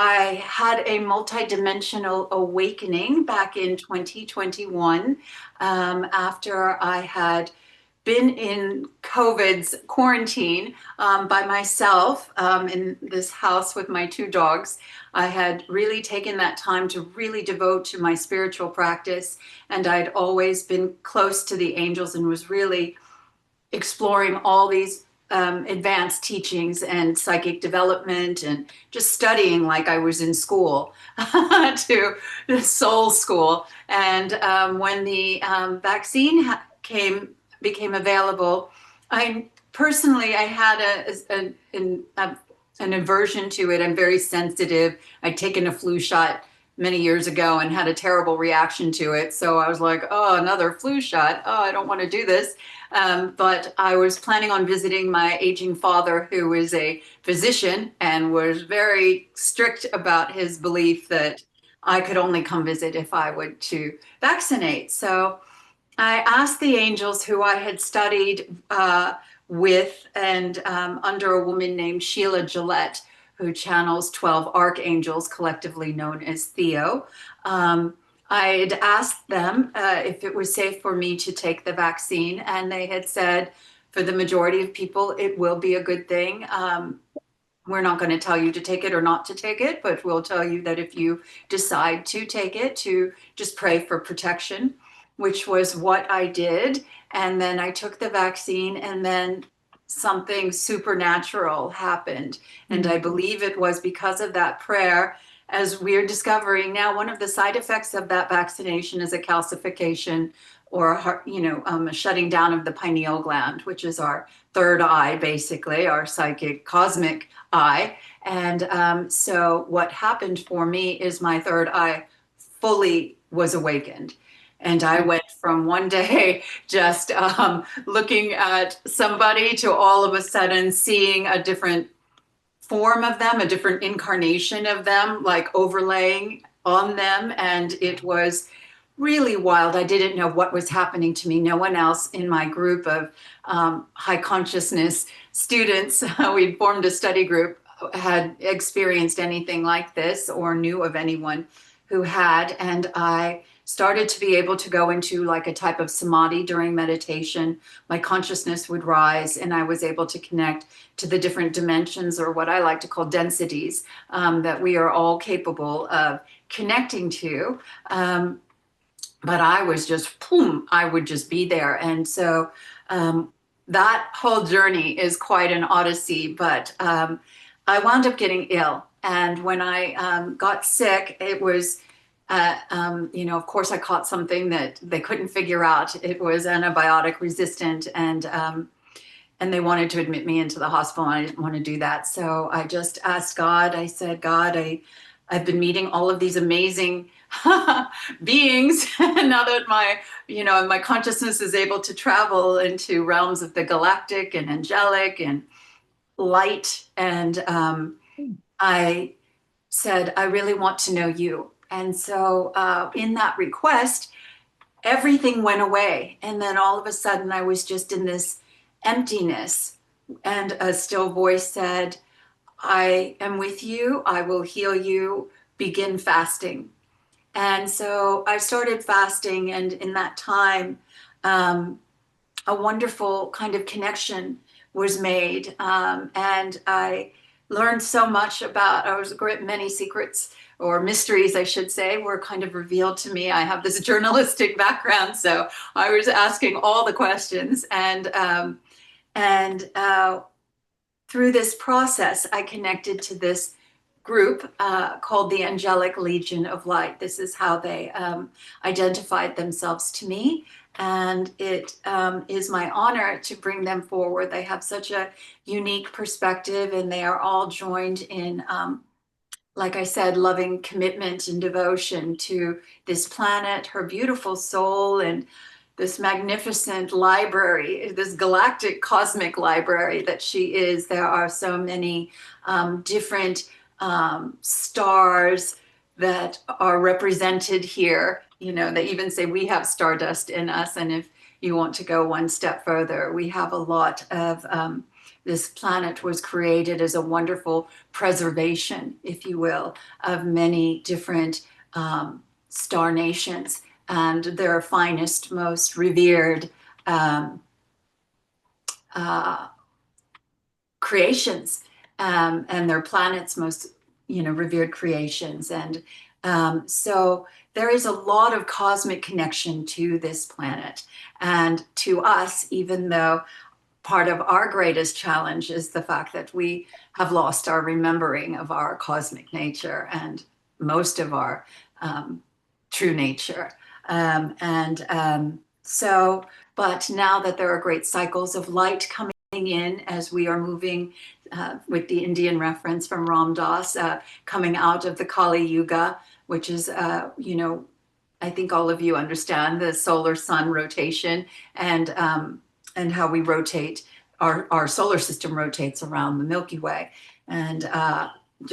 I had a multidimensional awakening back in 2021 after I had been in COVID's quarantine by myself in this house with my two dogs. I had really taken that time to really devote to my spiritual practice, and I'd always been close to the angels and was really exploring all these advanced teachings and psychic development and just studying like I was in school to the soul school. And when the vaccine became available, I personally I had an aversion to it. I'm very sensitive. I'd taken a flu shot many years ago and had a terrible reaction to it. So I was like, oh, another flu shot. Oh, I don't want to do this. But I was planning on visiting my aging father, who is a physician and was very strict about his belief that I could only come visit if I would to vaccinate. So I asked the angels who I had studied with and under a woman named Sheila Gillette, who channels 12 archangels, collectively known as Theo. I had asked them if it was safe for me to take the vaccine, and they had said, for the majority of people, it will be a good thing. We're not going to tell you to take it or not to take it, but we'll tell you that if you decide to take it, to just pray for protection, which was what I did. And then I took the vaccine, and then something supernatural happened. And I believe it was because of that prayer. As we're discovering now, one of the side effects of that vaccination is a calcification or a shutting down of the pineal gland, which is our third eye, basically, our psychic cosmic eye. And so what happened for me is my third eye fully was awakened. And I went from one day just looking at somebody to all of a sudden seeing a different form of them, a different incarnation of them, like overlaying on them. And it was really wild. I didn't know what was happening to me. No one else in my group of high consciousness students, we'd formed a study group, had experienced anything like this or knew of anyone who had. And I started to be able to go into like a type of samadhi during meditation. My consciousness would rise, and I was able to connect to the different dimensions, or what I like to call densities, that we are all capable of connecting to. But I was just, boom, I would just be there. And so that whole journey is quite an odyssey, but I wound up getting ill. And when I got sick, it was of course, I caught something that they couldn't figure out. It was antibiotic resistant, and they wanted to admit me into the hospital, and I didn't want to do that. So I just asked God. I said, God, I've been meeting all of these amazing beings, and now that my consciousness is able to travel into realms of the galactic and angelic and light, and I said, I really want to know you. And so in that request, everything went away. And then all of a sudden, I was just in this emptiness. And a still voice said, I am with you. I will heal you. Begin fasting. And so I started fasting. And in that time, a wonderful kind of connection was made. And I learned so much about, many secrets or mysteries, I should say, were kind of revealed to me. I have this journalistic background, so I was asking all the questions. And through this process, I connected to this group called the Angelic Legion of Light. This is how they identified themselves to me. And it is my honor to bring them forward. They have such a unique perspective, and they are all joined in, like I said, loving commitment and devotion to this planet, her beautiful soul, and this magnificent library, this galactic cosmic library that she is. There are so many different stars that are represented here. They even say we have stardust in us. And if you want to go one step further, we have a lot of this planet was created as a wonderful preservation, if you will, of many different star nations and their finest, most revered um, uh, creations, and their planet's most, revered creations. And so there is a lot of cosmic connection to this planet and to us, even though part of our greatest challenge is the fact that we have lost our remembering of our cosmic nature and most of our um, true nature. So, but now that there are great cycles of light coming in as we are moving with the Indian reference from Ram Dass, coming out of the Kali Yuga, which is, I think all of you understand the solar sun rotation and how we rotate. Our solar system rotates around the Milky Way. And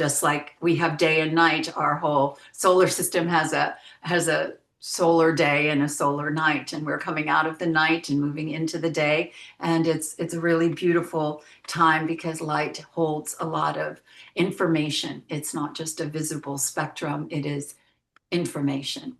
just like we have day and night, our whole solar system has a solar day and a solar night, and we're coming out of the night and moving into the day. And it's a really beautiful time because light holds a lot of information. It's not just a visible spectrum, it is information.